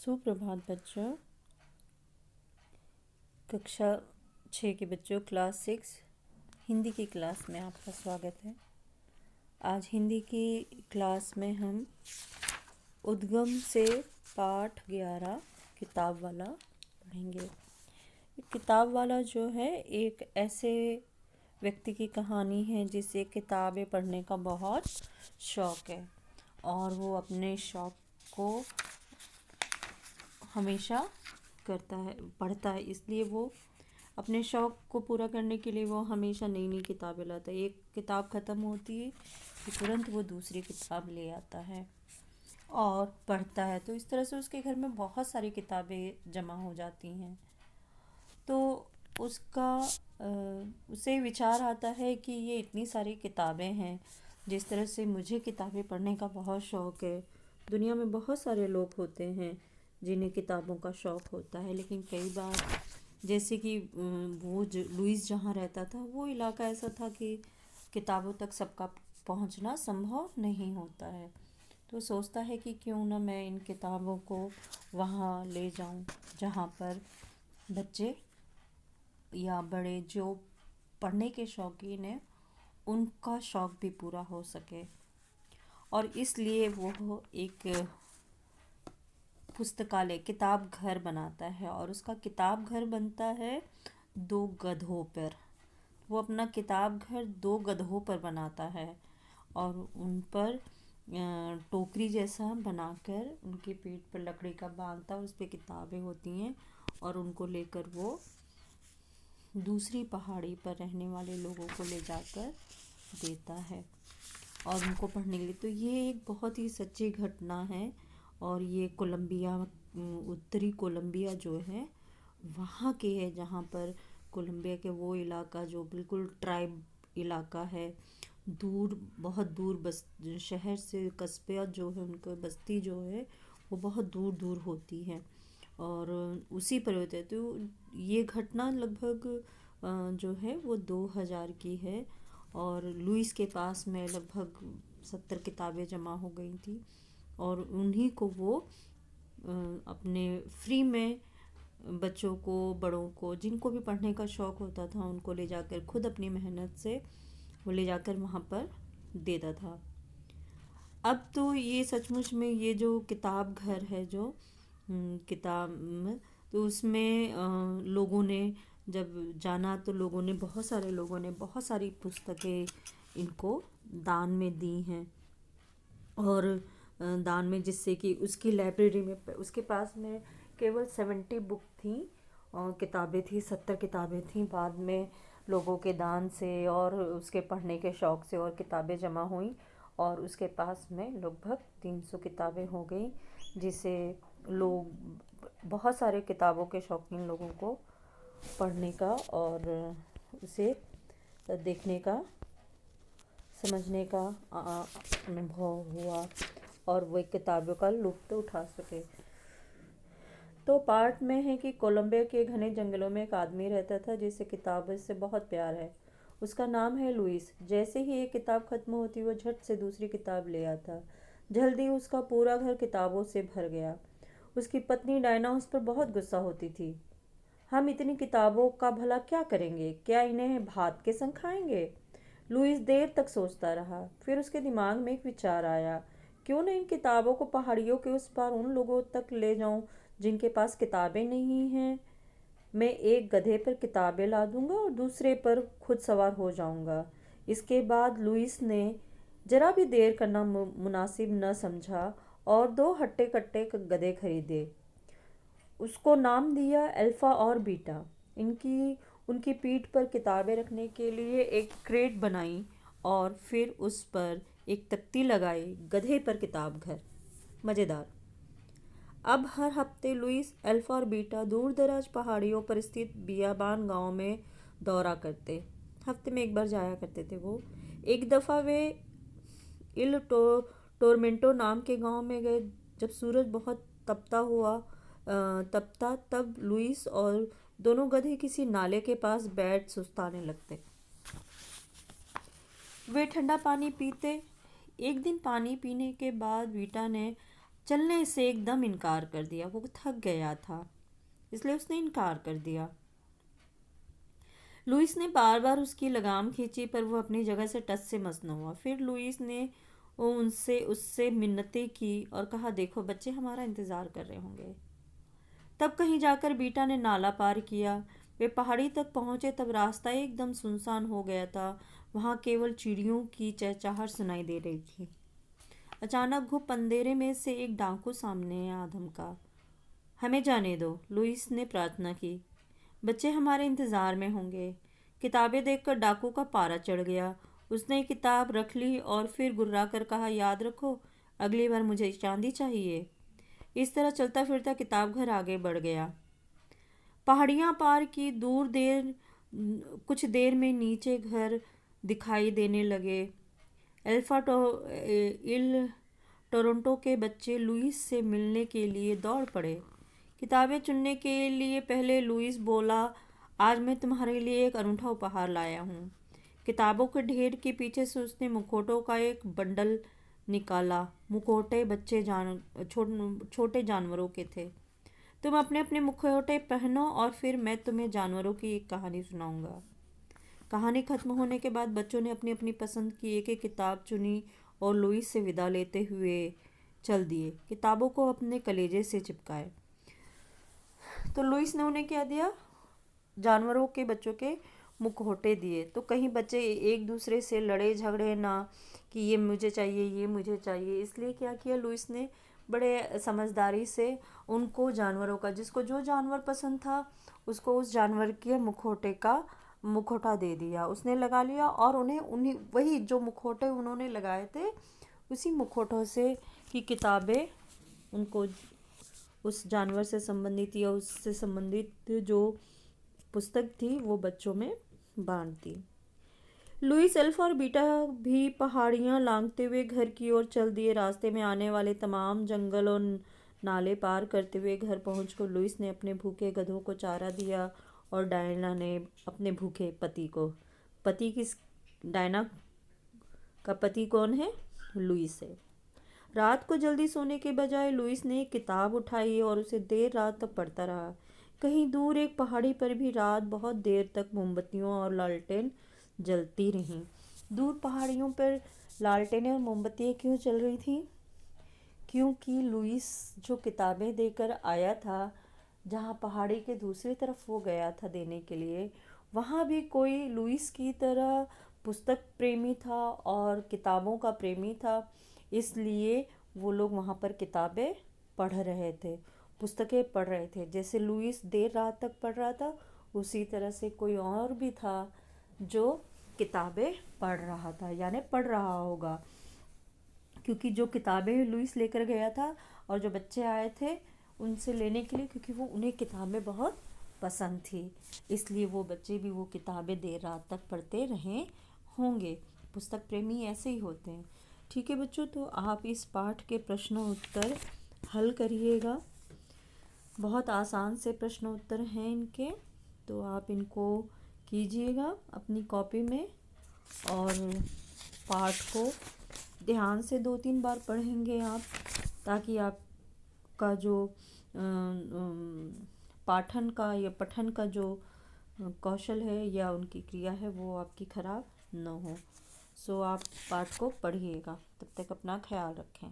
सुप्रभात बच्चों। कक्षा 6 के बच्चों, क्लास 6 हिंदी की क्लास में आपका स्वागत है। आज हिंदी की क्लास में हम उद्गम से पाठ 11 किताब वाला पढ़ेंगे। किताब वाला जो है एक ऐसे व्यक्ति की कहानी है जिसे किताबें पढ़ने का बहुत शौक़ है और वो अपने शौक़ को हमेशा पढ़ता है। इसलिए वो अपने शौक़ को पूरा करने के लिए वो हमेशा नई नई किताबें लाता है। एक किताब ख़त्म होती है कि तुरंत वो दूसरी किताब ले आता है और पढ़ता है। तो इस तरह से उसके घर में बहुत सारी किताबें जमा हो जाती हैं। तो उसे विचार आता है कि ये इतनी सारी किताबें हैं, जिस तरह से मुझे किताबें पढ़ने का बहुत शौक़ है। दुनिया में बहुत सारे लोग होते हैं जिन्हें किताबों का शौक़ होता है, लेकिन कई बार जैसे कि लुइस जहाँ रहता था, वो इलाका ऐसा था कि किताबों तक सबका पहुँचना संभव नहीं होता है। तो सोचता है कि क्यों ना मैं इन किताबों को वहाँ ले जाऊँ जहाँ पर बच्चे या बड़े जो पढ़ने के शौकीन हैं उनका शौक़ भी पूरा हो सके। और इसलिए वो एक पुस्तकालय किताब घर बनाता है और उसका किताब घर बनता है 2 गधों पर। वो अपना किताब घर 2 गधों पर बनाता है और उन पर टोकरी जैसा बनाकर उनकी पीठ पर लकड़ी का बांधता है, उस पर किताबें होती हैं और उनको लेकर वो दूसरी पहाड़ी पर रहने वाले लोगों को ले जाकर देता है और उनको पढ़ने के लिए। तो ये एक बहुत ही सच्ची घटना है और ये कोलंबिया, उत्तरी कोलंबिया जो है वहाँ के है, जहाँ पर कोलंबिया के वो इलाका जो बिल्कुल ट्राइब इलाका है, बहुत दूर शहर से कस्बे जो है उनका बस्ती जो है वो बहुत दूर दूर होती है और उसी पर होते हैं। तो ये घटना लगभग जो है वो 2000 की है और लुइस के पास में लगभग 70 किताबें जमा हो गई थी और उन्हीं को वो अपने फ्री में बच्चों को, बड़ों को, जिनको भी पढ़ने का शौक़ होता था उनको ले जाकर खुद अपनी मेहनत से वो ले जाकर वहाँ पर देता था। अब तो ये सचमुच में ये जो किताब घर है जो किताब, तो उसमें लोगों ने जब जाना तो बहुत सारे लोगों ने बहुत सारी पुस्तकें इनको दान में दी हैं और दान में, जिससे कि उसकी लाइब्रेरी में उसके पास में केवल 70 बुक थी और किताबें थी, 70 किताबें थी। बाद में लोगों के दान से और उसके पढ़ने के शौक़ से और किताबें जमा हुई और उसके पास में लगभग 300 किताबें हो गई, जिसे लोग बहुत सारे किताबों के शौकीन लोगों को पढ़ने का और उसे देखने का, समझने का अनुभव हुआ और वो किताबों का लुत्फ़ उठा सके। तो पाठ में है कि कोलंबिया के घने जंगलों में एक आदमी रहता था जिसे किताबों से बहुत प्यार है। उसका नाम है लुइस। जैसे ही एक किताब खत्म होती वो झट से दूसरी किताब ले आता। जल्दी उसका पूरा घर किताबों से भर गया। उसकी पत्नी डायना उस पर बहुत गुस्सा होती थी। हम इतनी किताबों का भला क्या करेंगे? क्या इन्हें भात के संग खाएंगे? लुइस देर तक सोचता रहा। फिर उसके दिमाग में एक विचार आया, क्यों न इन किताबों को पहाड़ियों के उस पार उन लोगों तक ले जाऊं जिनके पास किताबें नहीं हैं। मैं एक गधे पर किताबें ला दूंगा और दूसरे पर खुद सवार हो जाऊंगा। इसके बाद लुइस ने जरा भी देर करना मुनासिब न समझा और 2 हट्टे कट्टे गधे खरीदे। उसको नाम दिया अल्फ़ा और बीटा। उनकी पीठ पर किताबें रखने के लिए एक क्रेट बनाई और फिर उस पर एक तख्ती लगाई, गधे पर किताब घर। मज़ेदार। अब हर हफ्ते लुइस, अल्फ़ा और बीटा दूर दराज पहाड़ियों पर स्थित बियाबान गांव में दौरा करते। हफ्ते में एक बार जाया करते थे वो। एक दफ़ा वे टोरमेंटो नाम के गांव में गए। जब सूरज बहुत तपता तब लुइस और दोनों गधे किसी नाले के पास बैठ सुस्ताने लगते। वे ठंडा पानी पीते। एक दिन पानी पीने के बाद बीटा ने चलने से एकदम इनकार कर दिया। वो थक गया था, इसलिए उसने इनकार कर दिया। लुइस ने बार बार उसकी लगाम खींची, पर वो अपनी जगह से टस से मस न हुआ। फिर लुइस ने वो उनसे उससे मिन्नतें की और कहा, देखो बच्चे, हमारा इंतज़ार कर रहे होंगे। तब कहीं जाकर बीटा ने नाला पार किया। वे पहाड़ी तक पहुंचे तब रास्ता एकदम सुनसान हो गया था। वहां केवल चिड़ियों की चहचहाहट सुनाई दे रही थी। अचानक घुप अंधेरे में से एक डाकू सामने आ धमका। हमें जाने दो, लुइस ने प्रार्थना की। बच्चे हमारे इंतज़ार में होंगे। किताबें देखकर डाकू का पारा चढ़ गया। उसने किताब रख ली और फिर गुर्रा कर कहा, याद रखो, अगली बार मुझे चांदी चाहिए। इस तरह चलता फिरता किताब घर आगे बढ़ गया। पहाड़ियाँ पार की, कुछ देर में नीचे घर दिखाई देने लगे। अल्फा इल टोरंटो के बच्चे लुइस से मिलने के लिए दौड़ पड़े। किताबें चुनने के लिए पहले लुइस बोला, आज मैं तुम्हारे लिए एक अनूठा उपहार लाया हूँ। किताबों के ढेर के पीछे से उसने मुखौटों का एक बंडल निकाला। मुखौटे छोटे जानवरों के थे। तुम अपने अपने मुखौटे पहनो और फिर मैं तुम्हें जानवरों की एक कहानी सुनाऊंगा। कहानी खत्म होने के बाद बच्चों ने अपनी अपनी पसंद की एक एक किताब चुनी और लुइस से विदा लेते हुए चल दिए, किताबों को अपने कलेजे से चिपकाए। तो लुइस ने उन्हें क्या दिया? जानवरों के बच्चों के मुखौटे दिए। तो कहीं बच्चे एक दूसरे से लड़े झगड़े ना कि ये मुझे चाहिए, ये मुझे चाहिए। इसलिए क्या किया लुइस ने, बड़े समझदारी से उनको जानवरों का, जिसको जो जानवर पसंद था उसको उस जानवर के मुखौटे का मुखौटा दे दिया। उसने लगा लिया और उन्हें उन्हीं वही जो मुखौटे उन्होंने लगाए थे उसी मुखौटों से की किताबें उनको उस जानवर से संबंधित या उससे संबंधित जो पुस्तक थी वो बच्चों में बांट दी। लुइस, अल्फा और बीटा भी पहाड़ियाँ लांघते हुए घर की ओर चल दिए। रास्ते में आने वाले तमाम जंगल और नाले पार करते हुए घर पहुंचकर लुइस ने अपने भूखे गधों को चारा दिया और डायना ने अपने भूखे पति को। पति किस डायना का पति कौन है? लुइस है। रात को जल्दी सोने के बजाय लुइस ने एक किताब उठाई और उसे देर रात तक पढ़ता रहा। कहीं दूर एक पहाड़ी पर भी रात बहुत देर तक मोमबत्तियों और लालटेन जलती रहीं। दूर पहाड़ियों पर लालटेनें और मोमबत्तियाँ क्यों चल रही थीं? क्योंकि लुइस जो किताबें देकर आया था, जहाँ पहाड़ी के दूसरी तरफ वो गया था देने के लिए, वहाँ भी कोई लुइस की तरह पुस्तक प्रेमी था और किताबों का प्रेमी था। इसलिए वो लोग वहाँ पर किताबें पढ़ रहे थे, पुस्तकें पढ़ रहे थे। जैसे लुइस देर रात तक पढ़ रहा था, उसी तरह से कोई और भी था जो किताबें पढ़ रहा था, यानी पढ़ रहा होगा। क्योंकि जो किताबें लुइस लेकर गया था और जो बच्चे आए थे उनसे लेने के लिए, क्योंकि वो उन्हें किताबें बहुत पसंद थी, इसलिए वो बच्चे भी वो किताबें देर रात तक पढ़ते रहे होंगे। पुस्तक प्रेमी ऐसे ही होते हैं। ठीक है बच्चों, तो आप इस पाठ के प्रश्न उत्तर हल करिएगा। बहुत आसान से प्रश्न उत्तर हैं इनके, तो आप इनको कीजिएगा अपनी कॉपी में और पाठ को ध्यान से 2-3 बार पढ़ेंगे आप, ताकि आपका जो पाठन का या पठन का जो कौशल है या उनकी क्रिया है वो आपकी खराब न हो। सो आप पाठ को पढ़िएगा। तब तक अपना ख्याल रखें।